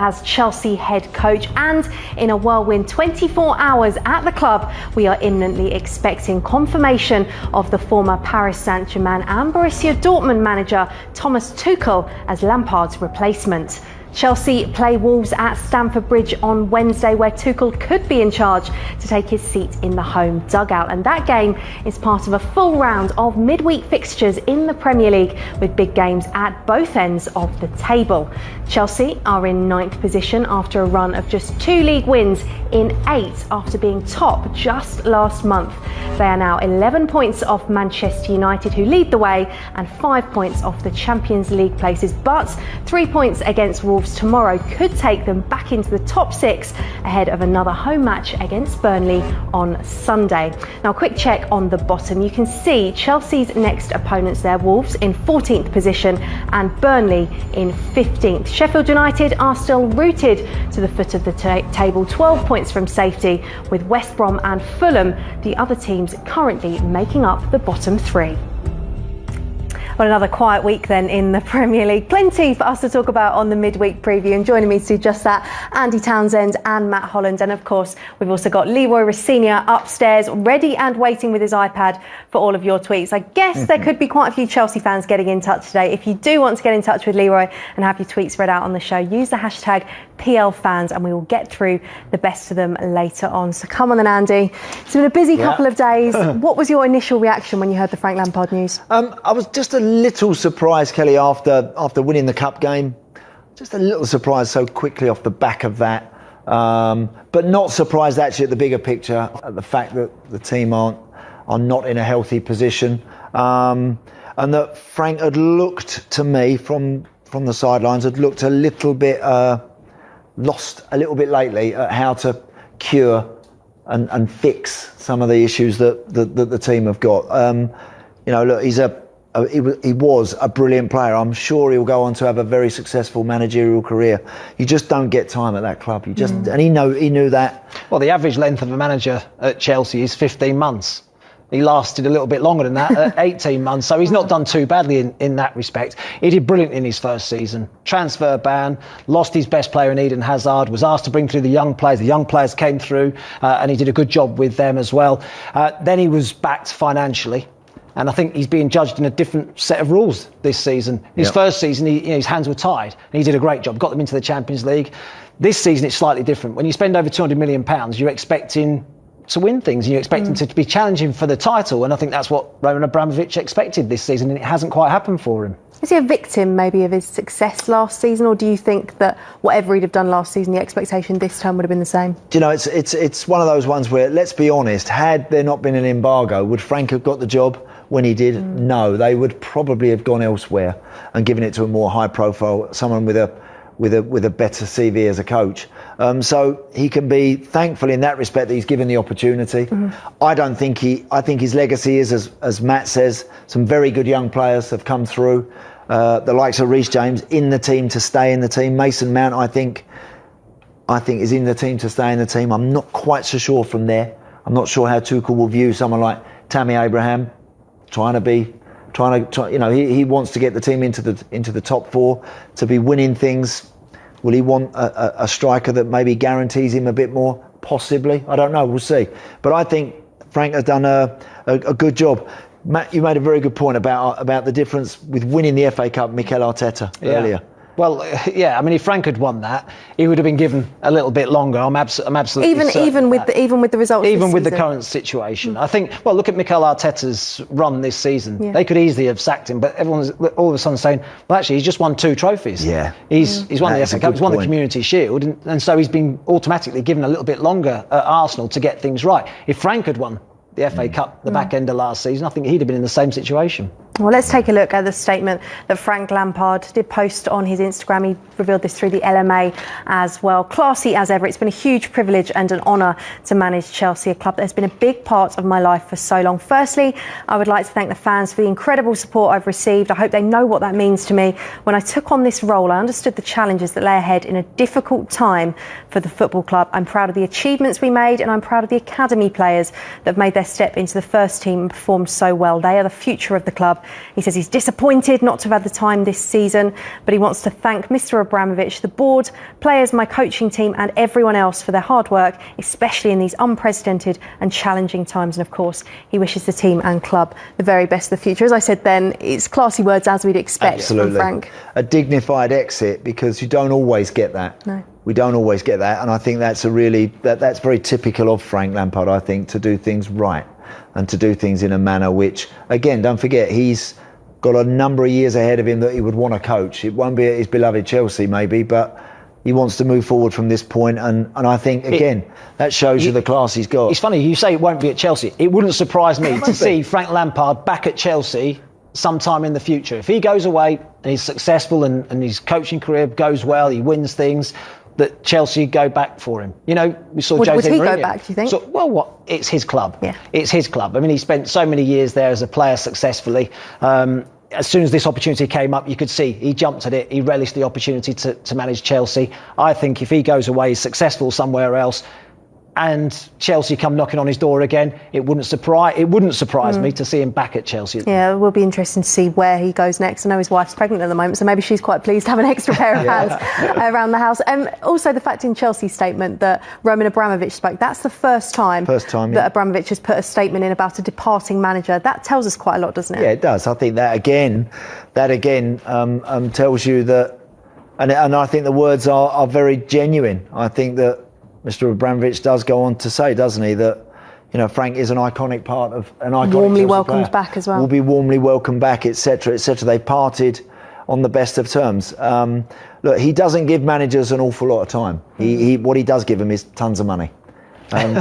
as Chelsea head coach, and in a whirlwind 24 hours at the club, we are imminently expecting confirmation of the former Paris Saint-Germain and Borussia Dortmund manager Thomas Tuchel as Lampard's replacement. Chelsea play Wolves at Stamford Bridge on Wednesday, where Tuchel could be in charge to take his seat in the home dugout. And that game is part of a full round of midweek fixtures in the Premier League, with big games at both ends of the table. Chelsea are in 9th position after a run of just 2 league wins in 8 after being top just last month. They are now 11 points off Manchester United, who lead the way, and 5 points off the Champions League places. But 3 points against Wolves tomorrow could take them back into the top 6 ahead of another home match against Burnley on Sunday. Now, a quick check on the bottom. You can see Chelsea's next opponents there: Wolves in 14th position and Burnley in 15th. Sheffield United are still rooted to the foot of the table, 12 points from safety, with West Brom and Fulham the other teams currently making up the bottom 3. Well, another quiet week then in the Premier League. Plenty for us to talk about on the midweek preview, and joining me to do just that, Andy Townsend and Matt Holland. And of course, we've also got Leroy Rossini upstairs, ready and waiting with his iPad for all of your tweets. I guess there could be quite a few Chelsea fans getting in touch today. If you do want to get in touch with Leroy and have your tweets read out on the show, use the hashtag PLFans and we will get through the best of them later on. So come on then, Andy. It's been a busy couple of days. What was your initial reaction when you heard the Frank Lampard news? I was just a little surprised, Kelly, after winning the cup game. Just a little surprised so quickly off the back of that. But not surprised actually at the bigger picture, at the fact that the team are not in a healthy position. And that Frank had looked, to me, from the sidelines, had looked a little bit lost a little bit lately at how to cure and fix some of the issues that the team have got. Look, he was a brilliant player. I'm sure he'll go on to have a very successful managerial career. You just don't get time at that club. And he knew that. Well, the average length of a manager at Chelsea is 15 months. He lasted a little bit longer than that, at 18 months. So he's not done too badly in that respect. He did brilliant in his first season. Transfer ban, lost his best player in Eden Hazard, was asked to bring through the young players. The young players came through and he did a good job with them as well. Then he was backed financially. And I think he's being judged in a different set of rules this season. His first season, his hands were tied. And he did a great job, got them into the Champions League. This season, it's slightly different. When you spend over £200 million, you're expecting to win things, and you expect him to be challenging for the title, and I think that's what Roman Abramovic expected this season, and it hasn't quite happened for him. Is he a victim maybe of his success last season, or do you think that whatever he'd have done last season, the expectation this time would have been the same? Do you know, it's one of those ones where, let's be honest, had there not been an embargo, would Frank have got the job when he did? No, they would probably have gone elsewhere and given it to a more high profile, someone with a better CV as a coach. So he can be thankful in that respect that he's given the opportunity. I think his legacy is, as Matt says, some very good young players have come through. The likes of Reece James in the team to stay in the team. Mason Mount, I think is in the team to stay in the team. I'm not quite so sure from there. I'm not sure how Tuchel will view someone like Tammy Abraham, he wants to get the team into the top 4 to be winning things. Will he want a striker that maybe guarantees him a bit more? Possibly. I don't know. We'll see. But I think Frank has done a good job. Matt, you made a very good point about the difference with winning the FA Cup, Mikel Arteta, earlier. Well, I mean, if Frank had won that, he would have been given a little bit longer. I'm absolutely even with the results. Even with the current situation, I think. Well, look at Mikel Arteta's run this season. Yeah. They could easily have sacked him, but everyone's all of a sudden saying, "Well, actually, he's just won 2 trophies. Yeah, he's won the FA Cup, he's won the Community Shield, and so he's been automatically given a little bit longer at Arsenal to get things right. If Frank had won the FA Cup the back end of last season, I think he'd have been in the same situation. Well, let's take a look at the statement that Frank Lampard did post on his Instagram. He revealed this through the LMA as well. Classy as ever. It's been a huge privilege and an honour to manage Chelsea, a club that has been a big part of my life for so long. Firstly, I would like to thank the fans for the incredible support I've received. I hope they know what that means to me. When I took on this role, I understood the challenges that lay ahead in a difficult time for the football club. I'm proud of the achievements we made, and I'm proud of the academy players that have made their step into the first team and performed so well. They are the future of the club, He says he's disappointed not to have had the time this season, but he wants to thank Mr. Abramovic, the board, players, my coaching team and everyone else for their hard work, especially in these unprecedented and challenging times. And of course, he wishes the team and club the very best for the future. As I said then, it's classy words as we'd expect from Frank. A dignified exit, because you don't always get that. No. We don't always get that, and I think that's that's very typical of Frank Lampard, I think, to do things right and to do things in a manner which, again, don't forget, he's got a number of years ahead of him that he would want to coach. It won't be at his beloved Chelsea, maybe, but he wants to move forward from this point, and I think, again, that shows you the class he's got. It's funny, you say it won't be at Chelsea. It wouldn't surprise me to see Frank Lampard back at Chelsea sometime in the future. If he goes away and he's successful and his coaching career goes well, he wins things, that Chelsea go back for him. You know, we saw Jose Mourinho. Would he go back, do you think? So, well, it's his club. Yeah. It's his club. I mean, he spent so many years there as a player successfully. As soon as this opportunity came up, you could see he jumped at it. He relished the opportunity to manage Chelsea. I think if he goes away, he's successful somewhere else, and Chelsea come knocking on his door again, it wouldn't surprise me to see him back at Chelsea. Yeah, it will be interesting to see where he goes next. I know his wife's pregnant at the moment, so maybe she's quite pleased to have an extra pair of hands around the house. Also, the fact in Chelsea's statement that Roman Abramovich spoke, that's the first time that Abramovich has put a statement in about a departing manager. That tells us quite a lot, doesn't it? Yeah, it does. I think that again tells you that, and I think the words are very genuine. I think that Mr. Abramovich does go on to say, doesn't he, that, you know, Frank is an iconic part of an iconic warmly Chelsea welcomed player. back as well. Will be warmly welcomed back, etc., etc. They parted on the best of terms. Look, he doesn't give managers an awful lot of time. What he does give them is tons of money, and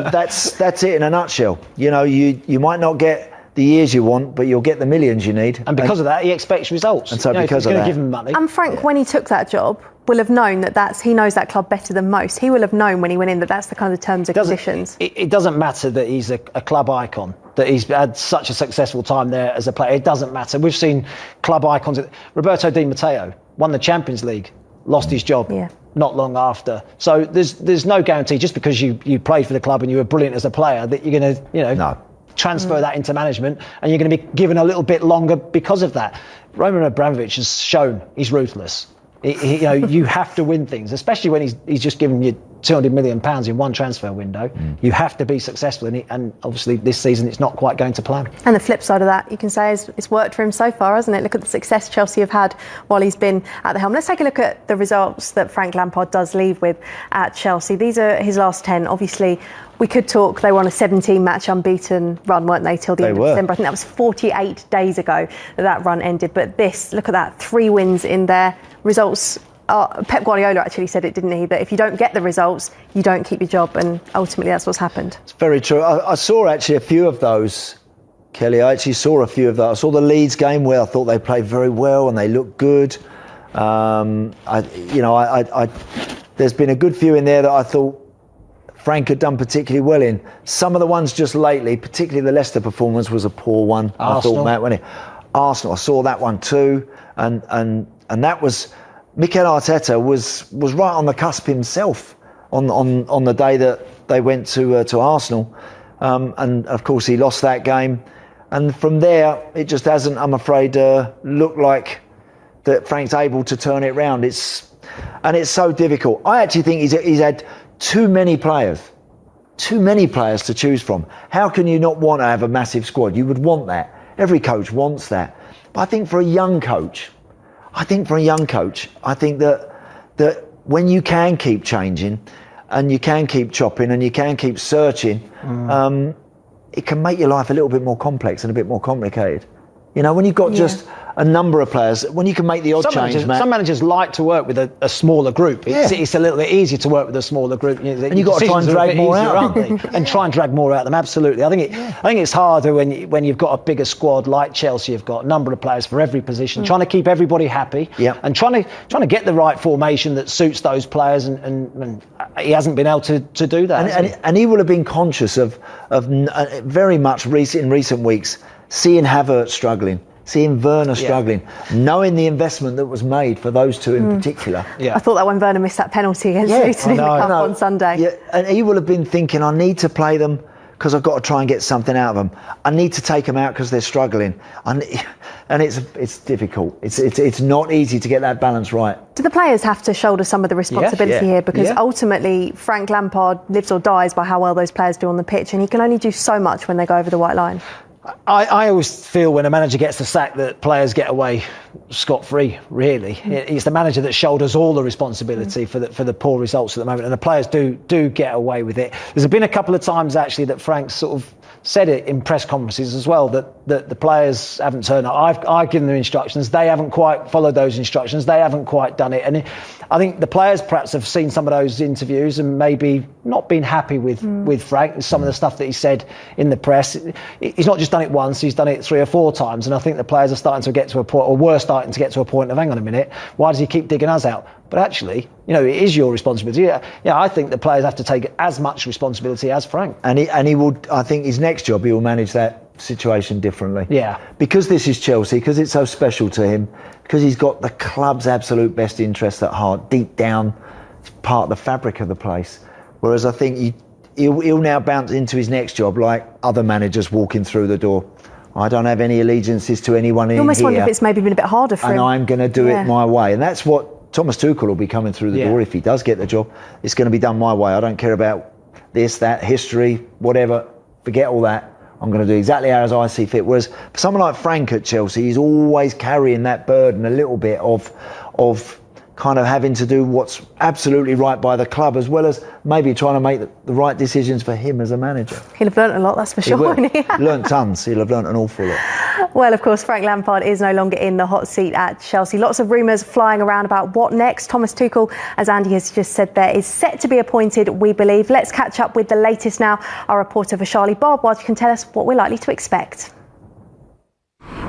that's it in a nutshell. You know, you might not get the years you want, but you'll get the millions you need. And because of that, he expects results. And so, you know, because if he's of going to that, give him money. And Frank, when he took that job, will have known he knows that club better than most. He will have known when he went in that's the kind of terms and conditions. It doesn't matter that he's a club icon, that he's had such a successful time there as a player. It doesn't matter. We've seen club icons. Roberto Di Matteo won the Champions League, lost his job not long after. So there's no guarantee just because you played for the club and you were brilliant as a player that you're going to transfer that into management, and you're going to be given a little bit longer because of that. Roman Abramovich has shown he's ruthless. You have to win things, especially when he's just given you £200 million in one transfer window. You have to be successful, and obviously this season it's not quite going to plan. And the flip side of that, you can say, is it's worked for him so far, hasn't it? Look at the success Chelsea have had while he's been at the helm. Let's take a look at the results that Frank Lampard does leave with at Chelsea. These are his last 10. Obviously, we could talk, they were on a 17-match unbeaten run, weren't they, till the end of December. I think that was 48 days ago that run ended. But look at that, 3 wins in there. Results, Pep Guardiola actually said it, didn't he? That if you don't get the results, you don't keep your job. And ultimately, that's what's happened. It's very true. I saw actually a few of those, Kelly. I actually saw a few of those. I saw the Leeds game where I thought they played very well and they looked good. There's been a good few in there that I thought Frank had done particularly well in. Some of the ones just lately, particularly the Leicester performance, was a poor one. Arsenal. I thought, Matt, when Arsenal, I saw that one too, and that was Mikel Arteta was right on the cusp himself on the day that they went to Arsenal, and of course he lost that game, and from there it just hasn't, I'm afraid, looked like that Frank's able to turn it round. It's so difficult. I actually think he's had too many players to choose from. How can you not want to have a massive squad? You would want that. Every coach wants that. But I think for a young coach, I think that when you can keep changing and you can keep chopping and you can keep searching, it can make your life a little bit more complex and a bit more complicated. You know, when you've got just a number of players, when you can make the odd change, Matt. Some managers like to work with a smaller group. It's a little bit easier to work with a smaller group. And you've got to try and drag more out, and try and drag more out of them. Absolutely. I think it's harder when you've got a bigger squad like Chelsea. You've got a number of players for every position, trying to keep everybody happy, and trying to get the right formation that suits those players. And he hasn't been able to do that. And he will have been conscious of very much in recent weeks seeing Havertz struggling, seeing Werner struggling, knowing the investment that was made for those two in particular. I thought that when Werner missed that penalty against Luton in the Cup on Sunday. Yeah, and he will have been thinking, I need to play them because I've got to try and get something out of them. I need to take them out because they're struggling. And it's difficult. It's not easy to get that balance right. Do the players have to shoulder some of the responsibility here? Because ultimately, Frank Lampard lives or dies by how well those players do on the pitch, and he can only do so much when they go over the white line. I always feel when a manager gets the sack that players get away scot-free, really. It's the manager that shoulders all the responsibility for the poor results at the moment, and the players do get away with it. There's been a couple of times, actually, that Frank's sort of said it in press conferences as well, that the players haven't turned up. I've given them instructions. They haven't quite followed those instructions. They haven't quite done it. And I think the players perhaps have seen some of those interviews and maybe not been happy with Frank, some of the stuff that he said in the press. He's not just done it once, he's done it 3 or 4 times. And I think the players are starting to get to a point, or were starting to get to a point of, hang on a minute, why does he keep digging us out? But actually, it is your responsibility. Yeah, I think the players have to take as much responsibility as Frank. And he will, I think his next job, he will manage that situation differently. Yeah. Because this is Chelsea, because it's so special to him, because he's got the club's absolute best interests at heart, deep down, it's part of the fabric of the place. Whereas I think he'll now bounce into his next job like other managers walking through the door. I don't have any allegiances to anyone in here. You almost wonder if it's maybe been a bit harder for him. And I'm going to do it my way. And that's what Thomas Tuchel will be coming through the door if he does get the job. It's going to be done my way. I don't care about this, that, history, whatever. Forget all that. I'm going to do exactly as I see fit. Whereas for someone like Frank at Chelsea, he's always carrying that burden a little bit of kind of having to do what's absolutely right by the club, as well as maybe trying to make the right decisions for him as a manager. He'll have learnt a lot, that's for sure. Won't he? Learnt tons. He'll have learnt an awful lot. Well, of course, Frank Lampard is no longer in the hot seat at Chelsea. Lots of rumours flying around about what next. Thomas Tuchel, as Andy has just said there, is set to be appointed, we believe. Let's catch up with the latest now. Our reporter Vishali Barbwaj can tell us what we're likely to expect.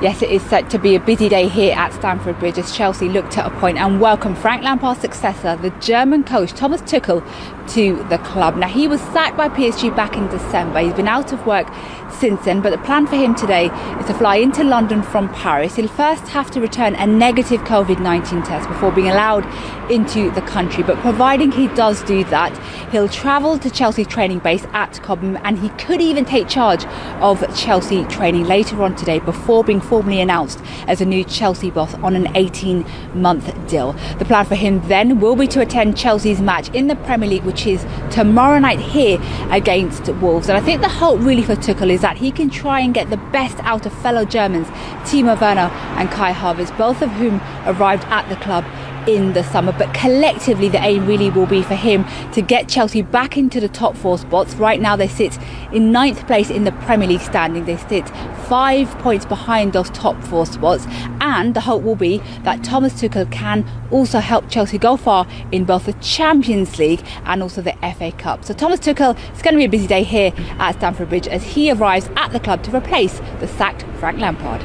Yes, it is set to be a busy day here at Stamford Bridge as Chelsea look to appoint and welcome Frank Lampard's successor, the German coach Thomas Tuchel, to the club. Now, he was sacked by PSG back in December. He's been out of work since then, but the plan for him today is to fly into London from Paris. He'll first have to return a negative COVID-19 test before being allowed into the country, but providing he does do that, he'll travel to Chelsea training base at Cobham, and he could even take charge of Chelsea training later on today before being formally announced as a new Chelsea boss on an 18-month deal. The plan for him then will be to attend Chelsea's match in the Premier League, which is tomorrow night here against Wolves. And I think the hope really for Tuchel is that he can try and get the best out of fellow Germans Timo Werner and Kai Havertz, both of whom arrived at the club in the summer. But collectively, the aim really will be for him to get Chelsea back into the top 4 spots. Right now they sit in 9th place in the Premier League standing. They sit 5 points behind those top 4 spots, and the hope will be that Thomas Tuchel can also help Chelsea go far in both the Champions League and also the FA Cup. So Thomas Tuchel, it's going to be a busy day here at Stamford Bridge as he arrives at the club to replace the sacked Frank Lampard.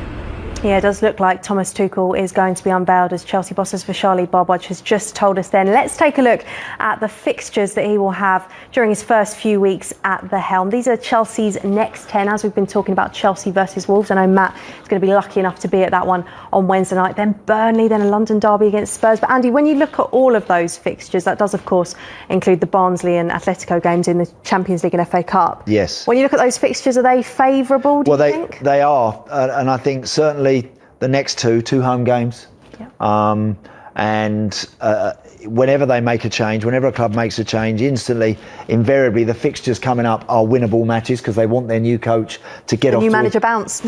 Yeah, it does look like Thomas Tuchel is going to be unveiled as Chelsea boss, as Vishali Barbwaj has just told us then. Let's take a look at the fixtures that he will have during his first few weeks at the helm. These are Chelsea's next 10, as we've been talking about Chelsea versus Wolves. I know Matt is going to be lucky enough to be at that one on Wednesday night. Then Burnley, then a London derby against Spurs. But Andy, when you look at all of those fixtures, that does, of course, include the Barnsley and Atletico games in the Champions League and FA Cup. Yes. When you look at those fixtures, are they favourable, do you think? They are. And I think certainly the next two home games. Yeah. Whenever they make a change, whenever a club makes a change, instantly, invariably, the fixtures coming up are winnable matches because they want their new coach to get off. New manager bounce.